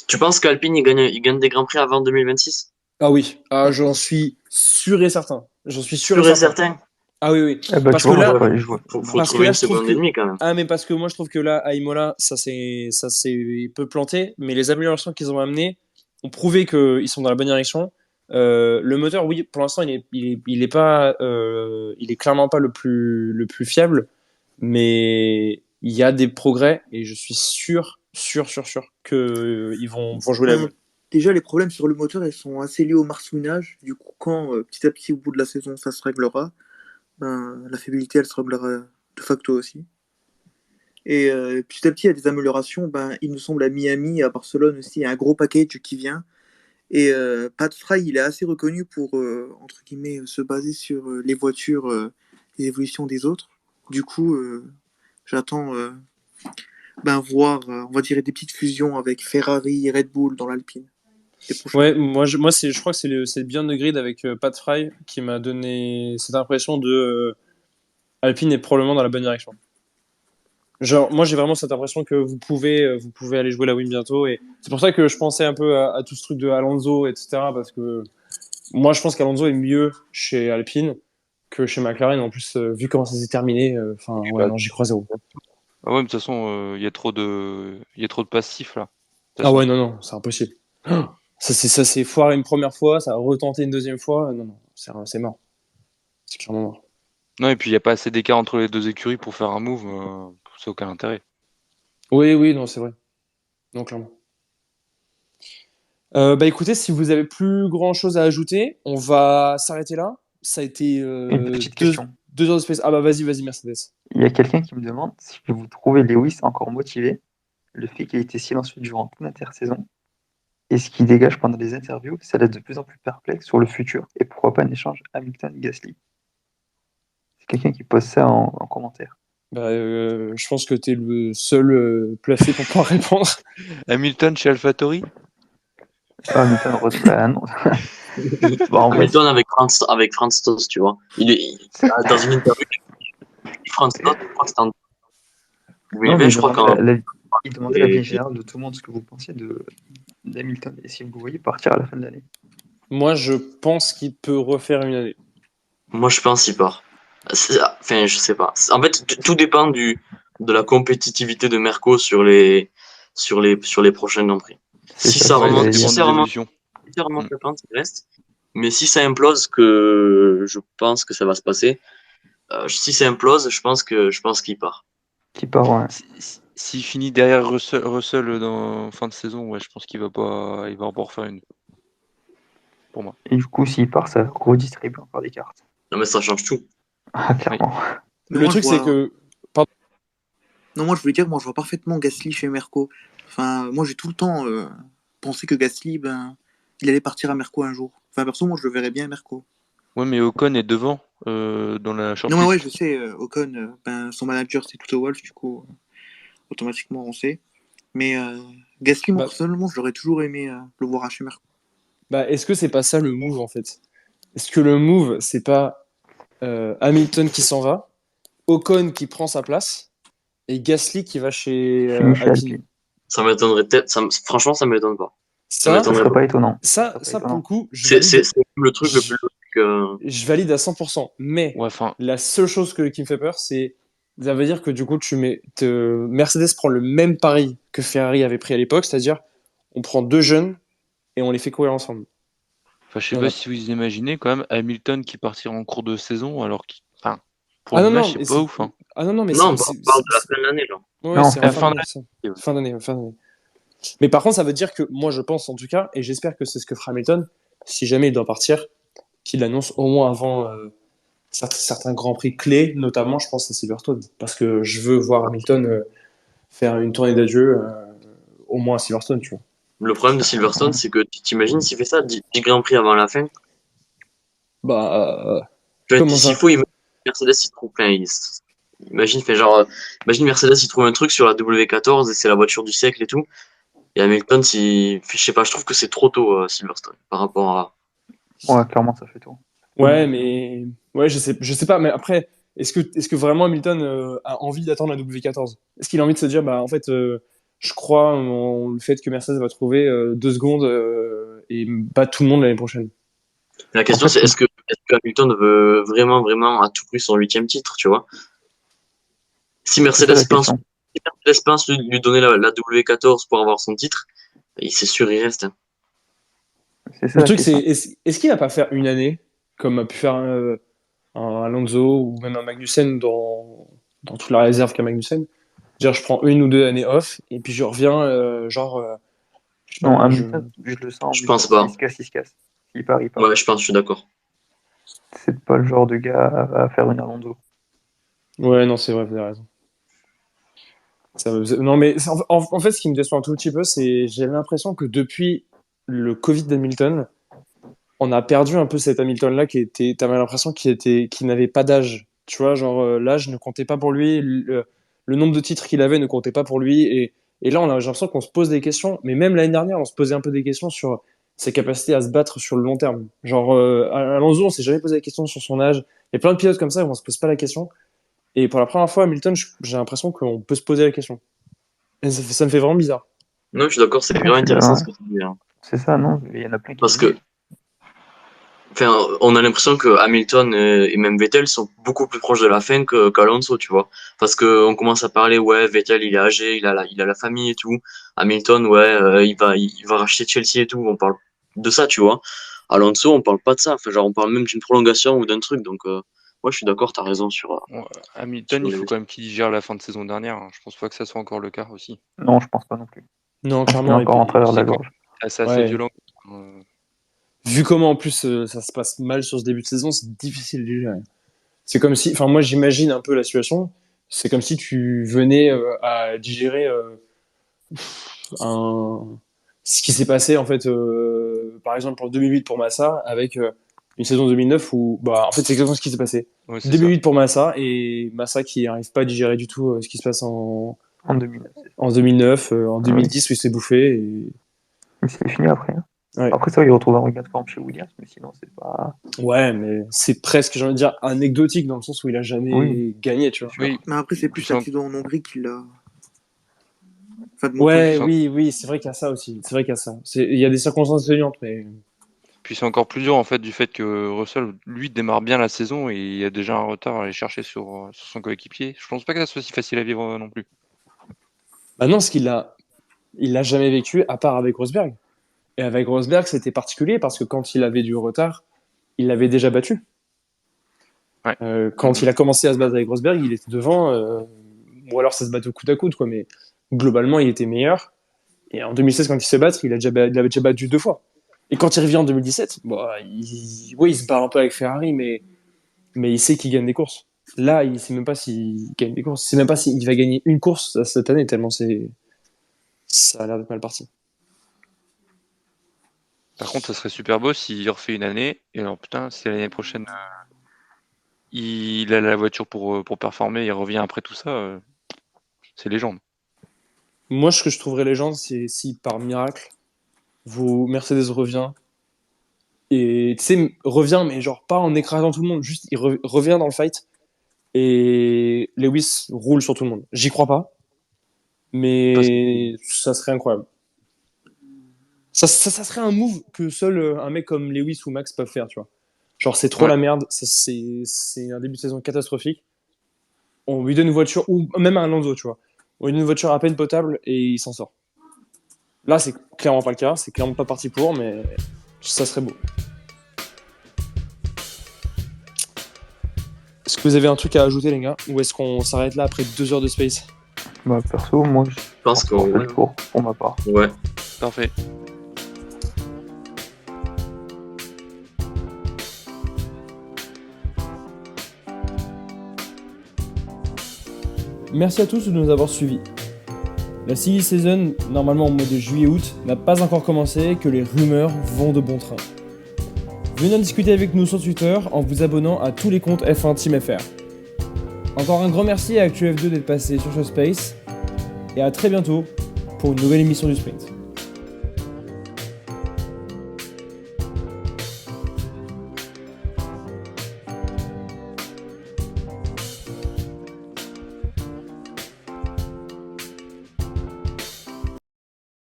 Tu penses qu'Alpine, il gagne des Grands Prix avant 2026? Ah oui, j'en suis sûr et certain. J'en suis sûr et Sûr et certain. certain. Ah oui. Eh ben, Parce tu que vois, là, moi, je vois. Faut parce que trouver là, une je trouve seconde que ennemie, quand même. mais parce que moi je trouve que là à Imola, ça s'est peu planté, mais les améliorations qu'ils ont amenées ont prouvé qu'ils sont dans la bonne direction. Le moteur, oui, pour l'instant, il est pas, il est clairement pas le plus fiable, mais il y a des progrès et je suis sûr que ils vont jouer la. Enfin, déjà, les problèmes sur le moteur, ils sont assez liés au marsouinage. Du coup, quand petit à petit, au bout de la saison, ça se réglera, ben, la fiabilité, elle se réglera de facto aussi. Et petit à petit, il y a des améliorations. Ben, il nous semble à Miami, à Barcelone aussi, il y a un gros package qui vient. Et Pat Fry, il est assez reconnu pour, entre guillemets, se baser sur les voitures, les évolutions des autres. Du coup, j'attends voir, on va dire, des petites fusions avec Ferrari et Red Bull dans l'Alpine. Ouais, moi je crois que c'est le Beyond the Grid avec Pat Fry qui m'a donné cette impression de Alpine est probablement dans la bonne direction. Genre, moi j'ai vraiment cette impression que vous pouvez aller jouer la win bientôt et c'est pour ça que je pensais un peu à tout ce truc de Alonso, etc. Parce que moi je pense qu'Alonso est mieux chez Alpine que chez McLaren. En plus, vu comment ça s'est terminé, ouais, non, j'y crois zéro. Ah ouais, mais de toute façon, il y a trop de passifs là. Ah ouais, non, c'est impossible. Ça s'est foiré une première fois, ça a retenté une deuxième fois. Non, c'est mort. C'est clairement mort. Non, et puis il n'y a pas assez d'écart entre les 2 écuries pour faire un move, ça n'a aucun intérêt. Oui, non, c'est vrai. Non, clairement. Écoutez, si vous avez plus grand chose à ajouter, on va s'arrêter là. Ça a été Une petite question. 2 heures de space. Ah bah vas-y, Mercedes. Il y a quelqu'un qui me demande si vous trouvez Lewis encore motivé, le fait qu'il ait été silencieux durant toute l'intersaison, et ce qu'il dégage pendant les interviews, ça laisse de plus en plus perplexe sur le futur, et pourquoi pas un échange Hamilton-Gasly. C'est quelqu'un qui pose ça en commentaire. Je pense que tu es le seul placé pour pouvoir répondre. Hamilton chez AlphaTauri? Hamilton non. Hamilton avec Franz Tost, tu vois. Il est dans une interview. Franz Tost, je crois que c'était en 2020, je crois il demandait l'avis général de tout le monde, ce que vous pensiez d'Hamilton, et si vous le voyez partir à la fin de l'année. Moi, je pense qu'il peut refaire une année. Moi, je pense qu'il part. Enfin, je sais pas. En fait, tout dépend de la compétitivité de Merco sur les prochains Grands Prix. Si ça remonte, je pense qu'il reste. Mais si ça implose, que je pense que ça va se passer, si ça implose, je pense qu'il part. Qui part, ouais. S'il finit derrière Russell dans fin de saison, ouais, je pense qu'il va pas en refaire une. Pour moi. Et du coup, s'il part, ça redistribue encore des cartes. Non, mais ça change tout. Ah, clairement. Mais Le moi, truc, je c'est vois- que. Non, moi je voulais dire, moi je vois parfaitement Gasly chez Merco. Enfin, moi j'ai tout le temps pensé que Gasly, il allait partir à Merco un jour. Enfin, perso, moi je le verrais bien à Merco. Ouais, mais Ocon est devant dans la Non, shortlist. mais ouais, je sais, Ocon, son manager c'est Toto Wolff, du coup, automatiquement on sait. Mais Gasly, moi Bah- personnellement, j'aurais toujours aimé le voir à chez Merco. Est-ce que c'est pas ça le move en fait? Est-ce que le move, c'est pas Hamilton qui s'en va, Ocon qui prend sa place et Gasly qui va chez Fini chez Alpine? Alpine. Ça m'étonnerait peut-être. Franchement, ça m'étonne pas. Ça, Ça m'étonnerait serait pas étonnant. ça, serait pas ça pour le étonnant. coup, je C'est valide, le truc le plus logique. je valide à 100%. Mais Ouais, enfin, la seule chose qui me fait peur, c'est ça veut dire que du coup, Mercedes prend le même pari que Ferrari avait pris à l'époque, c'est-à-dire on prend deux jeunes et on les fait courir ensemble. je sais Voilà. pas si vous imaginez quand même Hamilton qui partira en cours de saison alors qu'il. Enfin, pour Ah non, l'image, non, c'est mais pas ouf. Hein. Ah non, non, mais Non, on parle de la fin de l'année, là. Ouais, Non, c'est c'est en la fin fin d'année. Fin d'année, fin d'année. Mais par contre, ça veut dire que moi, je pense en tout cas, et j'espère que c'est ce que fera Hamilton, si jamais il doit partir, qu'il l'annonce au moins avant certains grands prix clés, notamment, je pense à Silverstone, parce que je veux voir Hamilton faire une tournée d'adieu au moins à Silverstone, tu vois. Le problème de Silverstone, c'est que tu t'imagines s'il fait ça, 10 Grands Prix avant la fin. Bah, Tu vois, comment s'il ça? faut, Mercedes, il trouve plein. Imagine, imagine Mercedes, il trouve un truc sur la W14 et c'est la voiture du siècle et tout. Et Hamilton, je sais pas, je trouve que c'est trop tôt, Silverstone, par rapport à. Ouais, clairement, ça fait tout. Ouais, mais ouais, je sais pas. Mais après, est-ce que vraiment Hamilton a envie d'attendre la W14? Est-ce qu'il a envie de se dire, bah en fait, je crois en le fait que Mercedes va trouver 2 secondes et battre tout le monde l'année prochaine. La question, En fait, c'est est-ce que Hamilton veut vraiment, vraiment à tout prix son 8e titre, tu vois? Si c'est ça la Mercedes pense, question. si Mercedes pense lui donner la W14 pour avoir son titre, c'est sûr, il reste. Hein. C'est ça Le la truc, c'est question. est-ce qu'il va pas faire une année comme a pu faire un Alonso ou même un Magnussen dans toute la réserve qu'a Magnussen? Dire, je prends une ou 2 années off et puis je reviens, je sais pas Non, moi, Hamilton, je le sens, Je mais pense pas. il se casse. Il part, il part. Ouais, je suis d'accord. C'est pas le genre de gars à faire une Alonso. Ouais, non, c'est vrai, vous avez raison. Non, mais en fait, ce qui me déçoit un tout petit peu, c'est j'ai l'impression que depuis le Covid d'Hamilton, on a perdu un peu cet Hamilton-là t'avais l'impression qu'il n'avait pas d'âge. Tu vois, genre, l'âge ne comptait pas pour lui, le nombre de titres qu'il avait ne comptait pas pour lui. Et là, j'ai l'impression qu'on se pose des questions, mais même l'année dernière, on se posait un peu des questions sur ses capacités à se battre sur le long terme. Genre, Alonso, on s'est jamais posé la question sur son âge. Il y a plein de pilotes comme ça où on se pose pas la question. Et pour la première fois, Hamilton, j'ai l'impression qu'on peut se poser la question. Et ça me fait vraiment bizarre. Non, je suis d'accord, c'est Non, vraiment je suis intéressant ce d'accord. que tu dis. Hein. C'est ça, non? Il y en a plein qui Parce disent. que, enfin, on a l'impression que Hamilton et même Vettel sont beaucoup plus proches de la fin qu'Alonso, tu vois. Parce que on commence à parler, ouais, Vettel, il est âgé, il a la famille et tout. Hamilton, ouais, il va racheter Chelsea et tout. On parle de ça, tu vois. Alonso, on parle pas de ça. Enfin, genre, on parle même d'une prolongation ou d'un truc. Donc, moi, je suis d'accord, t'as raison Ouais, sur Hamilton, il faut quand même qu'il digère la fin de saison dernière. Hein. Je pense pas que ça soit encore le cas aussi. Non, je pense pas non plus. Non, Je pense qu'il est clairement. Et encore en puis, travers de la C'est quand gorge. c'est assez ouais. violent. Vu comment en plus ça se passe mal sur ce début de saison, c'est difficile de gérer. C'est comme si, enfin moi j'imagine un peu la situation. C'est comme si tu venais à digérer un... ce qui s'est passé en fait, par exemple en 2008 pour Massa, avec une saison 2009 où, bah en fait c'est exactement ce qui s'est passé. Ouais, c'est ça. 2008 pour Massa et Massa qui n'arrive pas à digérer du tout ce qui se passe En 2009. en 2009, en Ah 2010 où il s'est bouffé. Mais c'est fini après. Hein. Ouais. Après ça, il retrouve un regain de forme chez Williams, mais sinon, c'est pas. Ouais, mais c'est presque, j'ai envie de dire, anecdotique dans le sens où il a jamais Oui. gagné, tu vois. Oui. Mais après, c'est plus Puis la saison en Hongrie qui l'a. Enfin, de mon Ouais, point de vue. oui, c'est vrai qu'il y a ça aussi. C'est vrai qu'il y a ça. Il y a des circonstances atténuantes, mais Puis c'est encore plus dur en fait du fait que Russell, lui, démarre bien la saison et il y a déjà un retard à aller chercher sur son coéquipier. Je pense pas que ça soit si facile à vivre non plus. bah non, il l'a jamais vécu à part avec Rosberg. Et avec Rosberg, c'était particulier parce que quand il avait du retard, il l'avait déjà battu. Ouais. Quand il a commencé à se battre avec Rosberg, il était devant, ou alors ça se battait au coude à coude, quoi. Mais globalement, il était meilleur. Et en 2016, quand il se fait battre, il avait déjà battu 2 fois. Et quand il revient en 2017, il se bat un peu avec Ferrari, mais il sait qu'il gagne des courses. Là, il sait même pas s'il gagne des courses. Il sait même pas s'il va gagner une course cette année, tellement ça a l'air d'être mal parti. Par contre, ça serait super beau s'il refait une année. Et alors, putain, si l'année prochaine, il a la voiture pour performer, il revient après tout ça, c'est légende. Moi, ce que je trouverais légende, c'est si par miracle, Mercedes revient. Et tu sais, revient, mais genre pas en écrasant tout le monde, juste il revient dans le fight. Et Lewis roule sur tout le monde. J'y crois pas, mais ça serait incroyable. Ça serait un move que seul un mec comme Lewis ou Max peuvent faire, tu vois. Genre, c'est trop la merde, c'est un début de saison catastrophique. On lui donne une voiture, ou même un Alonso, tu vois. On lui donne une voiture à peine potable et il s'en sort. Là, c'est clairement pas le cas, c'est clairement pas parti pour, mais ça serait beau. Est-ce que vous avez un truc à ajouter, les gars, ou est-ce qu'on s'arrête là après 2 heures de space? Bah, perso, moi, je pense qu'on fait le tour, pour ma part. Ouais. Parfait. Merci à tous de nous avoir suivis. La silly season, normalement au mois de juillet-août, n'a pas encore commencé, que les rumeurs vont de bon train. Venez en discuter avec nous sur Twitter en vous abonnant à tous les comptes F1 Team FR. Encore un grand merci à ActuF2 d'être passé sur Showspace, et à très bientôt pour une nouvelle émission du Sprint.